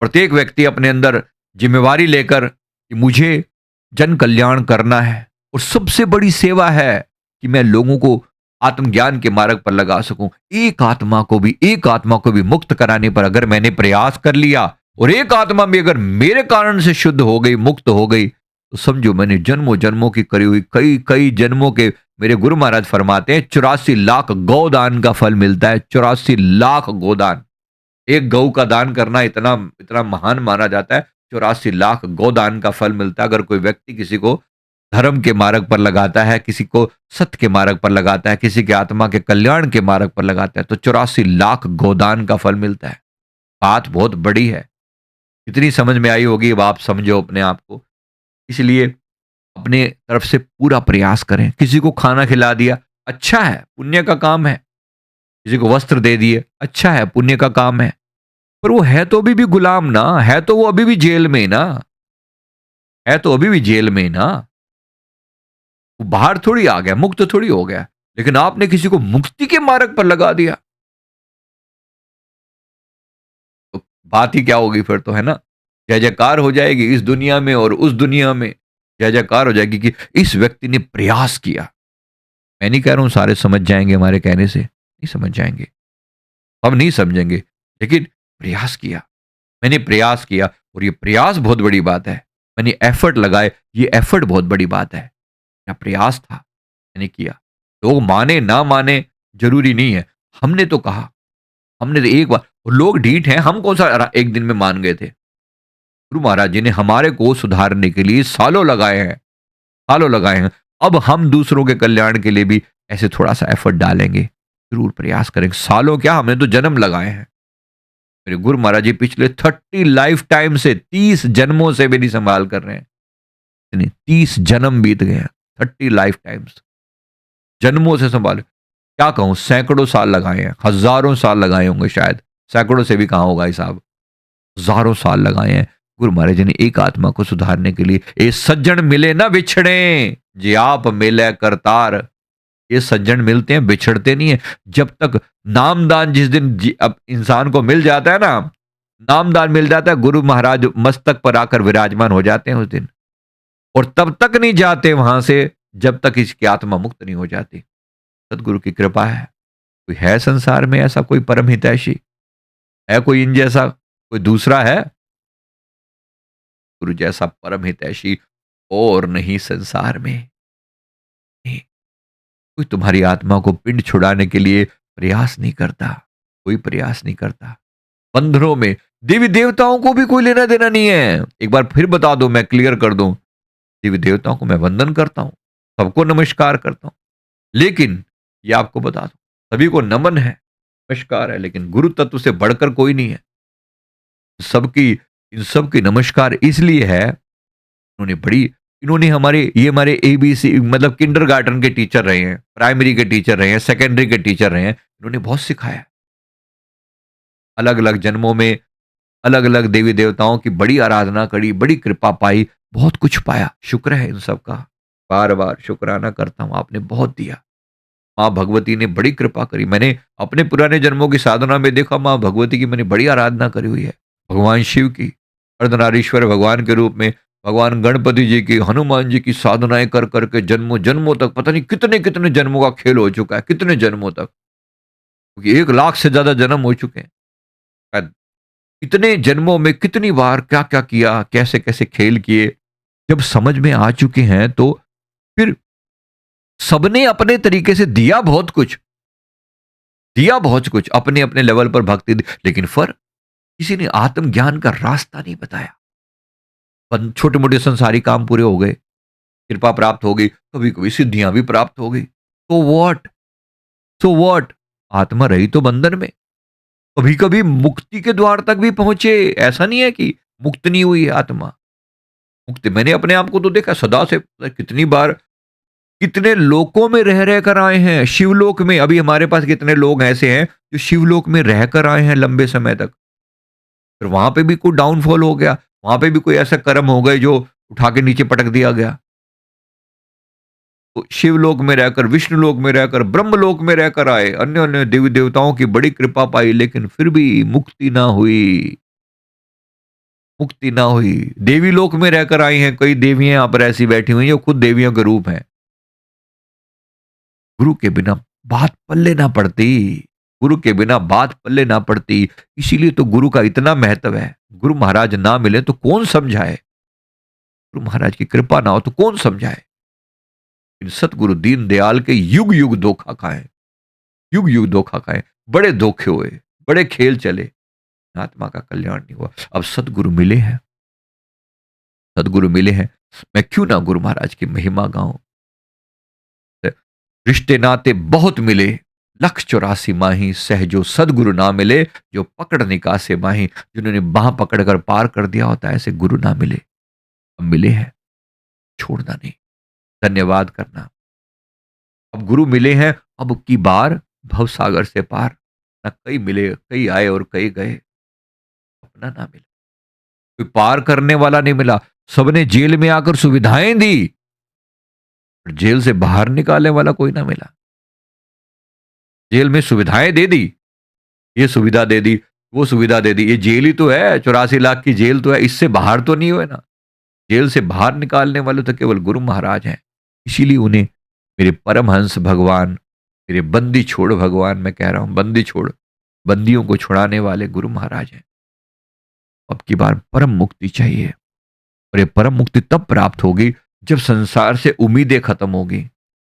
प्रत्येक व्यक्ति अपने अंदर जिम्मेवारी लेकर कि मुझे जन कल्याण करना है, और सबसे बड़ी सेवा है कि मैं लोगों को आत्मज्ञान के मार्ग पर लगा सकूं। एक आत्मा को भी मुक्त कराने पर अगर मैंने प्रयास कर लिया, और एक आत्मा भी अगर मेरे कारण से शुद्ध हो गई, मुक्त हो गई, तो समझो मैंने जन्मों जन्मों की करी हुई, कई कई जन्मों के, मेरे गुरु महाराज फरमाते हैं 84 लाख गौदान का फल मिलता है। 84 लाख गौदान, एक गऊ का दान करना इतना इतना महान माना जाता है। 84 लाख गौदान का फल मिलता है अगर कोई व्यक्ति किसी को धर्म के मार्ग पर लगाता है, किसी को सत्य के मार्ग पर लगाता है, किसी के आत्मा के कल्याण के मार्ग पर लगाता है, तो 84 लाख गौदान का फल मिलता है। बात बहुत बड़ी है। कितनी समझ में आई होगी, अब आप समझो अपने आप को। इसलिए अपने तरफ से पूरा प्रयास करें। किसी को खाना खिला दिया, अच्छा है, पुण्य का काम है। किसी को वस्त्र दे दिए, अच्छा है, पुण्य का काम है। पर वो है तो अभी भी गुलाम ना, है तो वो अभी भी जेल में ना, है तो अभी भी जेल में ना। वो बाहर थोड़ी आ गया, मुक्त थोड़ी हो गया। लेकिन आपने किसी को मुक्ति के मार्ग पर लगा दिया, तो बात ही क्या होगी फिर, तो है ना। जय जयकार हो जाएगी इस दुनिया में और उस दुनिया में। जय जयकार हो जाएगी कि इस व्यक्ति ने प्रयास किया। मैं नहीं कह रहा हूं सारे समझ जाएंगे हमारे कहने से, नहीं समझ जाएंगे, हम नहीं समझेंगे, लेकिन प्रयास किया, मैंने प्रयास किया, और ये प्रयास बहुत बड़ी बात है। मैंने एफर्ट लगाए, ये एफर्ट बहुत बड़ी बात है। मेरा प्रयास था, मैंने किया। लोग माने ना माने जरूरी नहीं है, हमने तो कहा, हमने तो एक बार, और लोग ढीठ हैं, हम कौन सा एक दिन में मान गए थे। गुरु महाराज जी ने हमारे को सुधारने के लिए सालों लगाए हैं, सालों लगाए हैं। अब हम दूसरों के कल्याण के लिए भी ऐसे थोड़ा सा एफर्ट डालेंगे, जरूर प्रयास करेंगे। सालों क्या, हमने तो जन्म लगाए हैं। मेरे गुरु महाराज जी पिछले 30 लाइफ टाइम से, 30 जन्मों से मेरी संभाल कर रहे हैं। नहीं, 30 जन्म बीत गए हैं, 30 लाइफ टाइम्स, जन्मों से संभाल, क्या कहूं, सैकड़ों साल लगाए हैं, हजारों साल लगाए होंगे शायद, सैकड़ों से भी कहाँ होगा हिसाब, हजारों साल लगाए हैं। गुरु महाराज जी ने एक आत्मा को सुधारने के लिए, ए सज्जन मिले ना बिछड़े, जे आप मिले करतार। ये सज्जन मिलते हैं, बिछड़ते नहीं है। जब तक नामदान, जिस दिन अब इंसान को मिल जाता है ना, नामदान मिल जाता है, गुरु महाराज मस्तक पर आकर विराजमान हो जाते हैं उस दिन, और तब तक नहीं जाते वहां से जब तक इसकी आत्मा मुक्त नहीं हो जाती। सदगुरु की कृपा है। कोई है संसार में ऐसा कोई परम हितैषी, है कोई इन जैसा, कोई दूसरा है? गुरु जैसा परम हितैषी और नहीं संसार में। नहीं, कोई तुम्हारी आत्मा को पिंड छुड़ाने के लिए प्रयास नहीं करता, कोई प्रयास नहीं करता। बंधनों में देवी देवताओं को भी कोई लेना देना नहीं है। एक बार फिर बता दो, मैं क्लियर कर दूं, देवी देवताओं को मैं वंदन करता हूं, सबको नमस्कार करता हूं, लेकिन ये आपको बता दूं, सभी को नमन है, नमस्कार है, लेकिन गुरु तत्व से बढ़कर कोई नहीं है। सबकी, इन सब की नमस्कार इसलिए है, इन्होंने बड़ी, इन्होंने हमारे, ये हमारे एबीसी मतलब किंडरगार्टन के टीचर रहे हैं, प्राइमरी के टीचर रहे हैं, सेकेंडरी के टीचर रहे हैं, इन्होंने बहुत सिखाया। अलग अलग जन्मों में अलग अलग देवी देवताओं की बड़ी आराधना करी, बड़ी कृपा पाई, बहुत कुछ पाया। शुक्र है इन सब का, बार बार शुक्राना करता हूं, आपने बहुत दिया। माँ भगवती ने बड़ी कृपा करी। मैंने अपने पुराने जन्मों की साधना में देखा, माँ भगवती की मैंने बड़ी आराधना करी हुई है, भगवान शिव की, अर्धनारीश्वर भगवान के रूप में, भगवान गणपति जी की, हनुमान जी की साधनाएं कर करके जन्मों जन्मों तक, पता नहीं कितने कितने जन्मों का खेल हो चुका है, कितने जन्मों तक, क्योंकि 1 लाख से ज्यादा जन्म हो चुके हैं शायद। इतने जन्मों में कितनी बार क्या क्या किया, कैसे कैसे खेल किए, जब समझ में आ चुके हैं, तो फिर सबने अपने तरीके से दिया बहुत कुछ, दिया बहुत कुछ, अपने अपने लेवल पर भक्ति दी, लेकिन फर्क, किसी ने आत्मज्ञान का रास्ता नहीं बताया। छोटे मोटे संसारी काम पूरे हो गए, कृपा प्राप्त हो गई, कभी कभी सिद्धियां भी प्राप्त हो गई, तो व्हाट, सो व्हाट, आत्मा रही तो बंधन में। कभी कभी मुक्ति के द्वार तक भी पहुंचे, ऐसा नहीं है कि मुक्त नहीं हुई है आत्मा, मुक्ति, मैंने अपने आप को तो देखा सदा से, कितनी बार, कितने लोकों में रह रह कर आए हैं, शिवलोक में। अभी हमारे पास कितने लोग ऐसे हैं जो शिवलोक में रह कर आए हैं लंबे समय तक, फिर वहां पे भी कोई डाउनफॉल हो गया, वहां पे भी कोई ऐसा कर्म हो गए जो उठा के नीचे पटक दिया गया। तो शिवलोक में रहकर, विष्णु लोक में रहकर, ब्रह्मलोक में रहकर आए, अन्य अन्य देवी देवताओं की बड़ी कृपा पाई, लेकिन फिर भी मुक्ति ना हुई। मुक्ति ना हुई। देवी लोक में रहकर आई हैं, कई देवियाँ यहाँ पर ऐसी बैठी हुई हैं, जो खुद देवियों के रूप हैं। गुरु के बिना बात पल्ले ना पड़ती, गुरु के बिना बात पल्ले ना पड़ती। इसीलिए तो गुरु का इतना महत्व है। गुरु महाराज ना मिले तो कौन समझाए? गुरु महाराज की कृपा ना हो तो कौन समझाए? इन सतगुरु दीन दयाल के युग युग धोखा खाए, युग युग धोखा खाए, बड़े धोखे हुए, बड़े खेल चले, आत्मा का कल्याण नहीं हुआ। अब सतगुरु मिले हैं, सदगुरु मिले हैं, मैं क्यों ना गुरु महाराज की महिमा गाऊं। रिश्ते नाते बहुत मिले, लख 84 माही सहजो सदगुरु ना मिले, जो पकड़ निकासे माही, जिन्होंने बाह पकड़कर पार कर दिया होता है, ऐसे गुरु ना मिले। अब मिले हैं, छोड़ना नहीं, धन्यवाद करना। अब गुरु मिले हैं, अब की बार भव सागर से पार। ना कई मिले, कई आए और कई गए, अपना ना मिला, कोई पार करने वाला नहीं मिला। सबने जेल में आकर सुविधाएं दी, पर जेल से बाहर निकालने वाला कोई ना मिला। जेल में सुविधाएं दे दी, ये सुविधा दे दी, वो सुविधा दे दी, ये जेल ही तो है, 84 लाख की जेल तो है, इससे बाहर तो नहीं हुए ना। जेल से बाहर निकालने वाले तो केवल गुरु महाराज हैं। इसीलिए उन्हें मेरे परमहंस भगवान, मेरे बंदी छोड़ भगवान, मैं कह रहा हूं बंदी छोड़, बंदियों को छुड़ाने वाले गुरु महाराज हैं। अब की बार परम मुक्ति चाहिए, और ये परम मुक्ति तब प्राप्त होगी जब संसार से उम्मीदें खत्म होगी,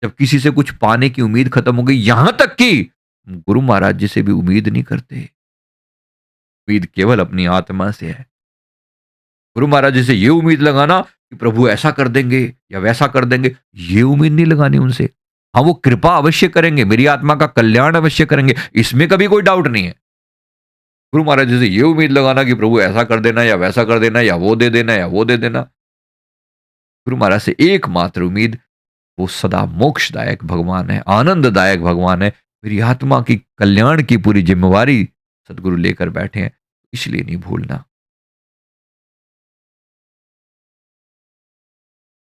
जब किसी से कुछ पाने की उम्मीद खत्म होगी, यहां तक कि गुरु महाराज जी से भी उम्मीद नहीं करते। उम्मीद केवल अपनी आत्मा से है। गुरु महाराज जी से ये उम्मीद लगाना कि प्रभु ऐसा कर देंगे या वैसा कर देंगे, ये उम्मीद नहीं लगानी उनसे। हाँ, वो कृपा अवश्य करेंगे, मेरी आत्मा का कल्याण अवश्य करेंगे, इसमें कभी कोई डाउट नहीं है। गुरु महाराज जी से ये उम्मीद लगाना कि प्रभु ऐसा कर देना या वैसा कर देना या वो दे देना या वो दे देना, गुरु महाराज से एकमात्र उम्मीद, वो सदा मोक्षदायक भगवान है, आनंददायक भगवान है। मेरी आत्मा की कल्याण की पूरी जिम्मेवारी सदगुरु लेकर बैठे हैं, इसलिए नहीं भूलना।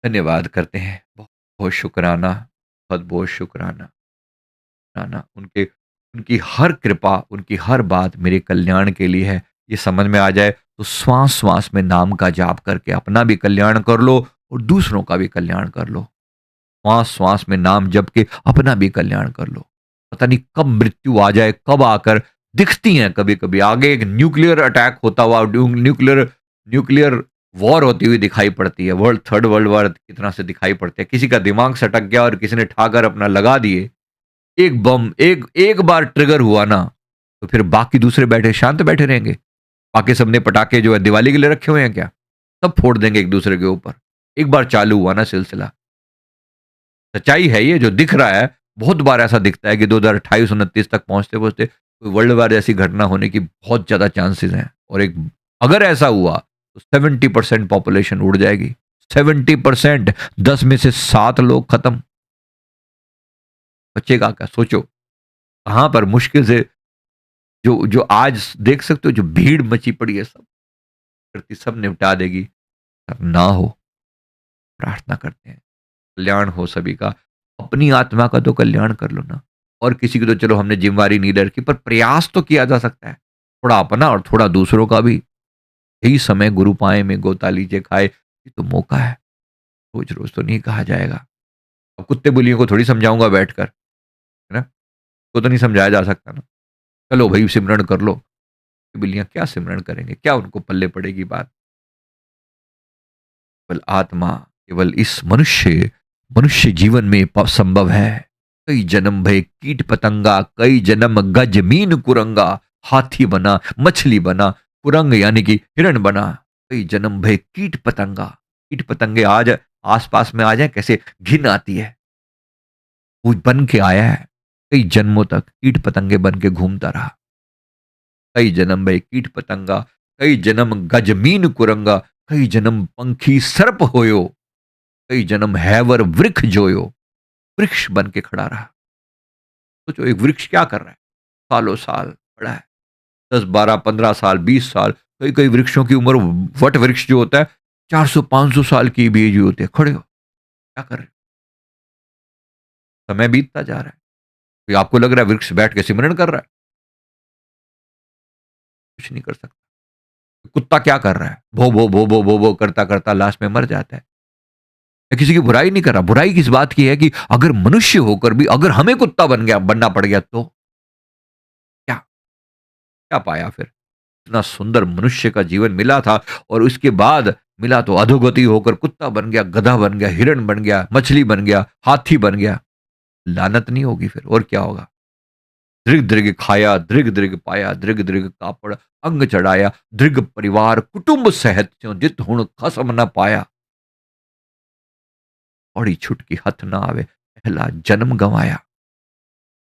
धन्यवाद करते हैं, बहुत बहुत शुक्राना, बहुत बहुत शुक्राना। ना उनके, उनकी हर कृपा, उनकी हर बात मेरे कल्याण के लिए है। ये समझ में आ जाए तो श्वास श्वास में नाम का जाप करके अपना भी कल्याण कर लो और दूसरों का भी कल्याण कर लो। श्वास श्वास में नाम जप के अपना भी कल्याण कर लो। पता नहीं कब मृत्यु आ जाए, कब आकर दिखती हैं। कभी कभी आगे एक न्यूक्लियर अटैक होता हुआ, न्यूक्लियर न्यूक्लियर वॉर होती हुई दिखाई पड़ती है। वर्ल्ड थर्ड वर्ल्ड वॉर की तरह से दिखाई पड़ती है। किसी का दिमाग सटक गया और किसी ने ठाकर अपना लगा दिए, एक बम एक एक बार ट्रिगर हुआ ना, तो फिर बाकी दूसरे बैठे शांत बैठे रहेंगे? बाकी सबने पटाखे जो है दिवाली के लिए रखे हुए हैं क्या? सब फोड़ देंगे एक दूसरे के ऊपर। एक बार चालू हुआ ना सिलसिला। सच्चाई है ये जो दिख रहा है। बहुत बार ऐसा दिखता है कि 2028-29 तक पहुंचते-पहुंचते कोई वर्ल्ड वार जैसी घटना होने की बहुत ज़्यादा चांसेस हैं। और एक अगर ऐसा हुआ तो 70% पॉपुलेशन उड़ जाएगी। 70%, 10 में से 7 लोग खत्म। बचेगा क्या? सोचो। कहाँ पर मुश्किल से जो जो आज देख सकते हो जो भीड़ मची पड़ी है, सब प्रकृति सब निपटा देगी। ना हो, प्रार्थना करते हैं कल्याण हो सभी का। अपनी आत्मा का तो कल्याण कर लो ना। और किसी की तो चलो हमने जिम्मेवारी नहीं ले रखी, पर प्रयास तो किया जा सकता है, थोड़ा अपना और थोड़ा दूसरों का भी। यही समय गुरु पाए में गोता लीजिए खाए, ये तो मौका है। रोज रोज तो नहीं कहा जाएगा। अब कुत्ते बिल्लियों को थोड़ी समझाऊंगा बैठकर, है ना? को तो नहीं समझाया जा सकता ना। चलो भाई सिमरण कर लो। बिल्लियां क्या सिमरण करेंगे, क्या उनको पल्ले पड़ेगी बात। केवल आत्मा, केवल इस मनुष्य मनुष्य जीवन में संभव है। कई जन्म भय कीट पतंगा, कई जन्म गज मीन कुरंगा, हाथी बना, मछली बना, कुरंग यानी कि हिरण बना। कई जन्म भय कीट पतंगा, कीट पतंगे आज आसपास में आ जाए कैसे घिन आती है। वो बन के आया है, कई जन्मों तक कीट पतंगे बन के घूमता रहा। कई जन्म भय कीट पतंगा, कई जन्म गजमीन कुरंगा, कई जन्म पंखी सर्प होयो, कई जन्म हैवर वृक्ष जोयो। वृक्ष बन के खड़ा रहा। सोचो एक वृक्ष क्या कर रहा है, सालों साल खड़ा है, 10 12 15 साल 20 साल। कई कई वृक्षों की उम्र, वट वृक्ष जो होता है 400 500 साल की भी एज होती है। खड़े हो क्या कर रहे हो? समय बीतता जा रहा है, कोई आपको लग रहा है वृक्ष बैठ के सिमरन कर रहा है? कुछ नहीं कर सकता। कुत्ता क्या कर रहा है? भो, भो, भो, भो, भो, भो करता, करता लास्ट में मर जाता है। मैं किसी की बुराई नहीं कर रहा, बुराई किस बात की है कि अगर मनुष्य होकर भी अगर हमें कुत्ता बनना पड़ गया तो क्या? क्या पाया फिर? इतना सुंदर मनुष्य का जीवन मिला था और उसके बाद मिला तो अधोगति होकर कुत्ता बन गया, गधा बन गया, हिरण बन गया, मछली बन गया, हाथी बन गया। लानत नहीं होगी फिर और क्या होगा? दृग दृग खाया, दृग दृग पाया, दृग दृग कापड़ अंग चढ़ाया, दृग परिवार कुटुंब सहित त्यों जित हुण खसम न पाया। बड़ी छुटकी हथ न आवे, पहला जन्म गंवाया।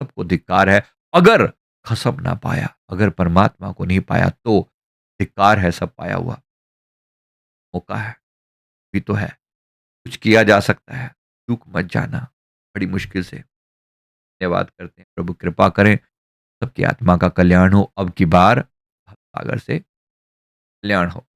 सबको धिक्कार है, अगर खसम ना पाया, अगर परमात्मा को नहीं पाया तो धिक्कार है सब पाया हुआ। मौका है, भी तो है, कुछ किया जा सकता है, चूक मत जाना। बड़ी मुश्किल से धन्यवाद करते हैं, प्रभु कृपा करें, सबकी आत्मा का कल्याण हो, अब की बार सागर से कल्याण हो।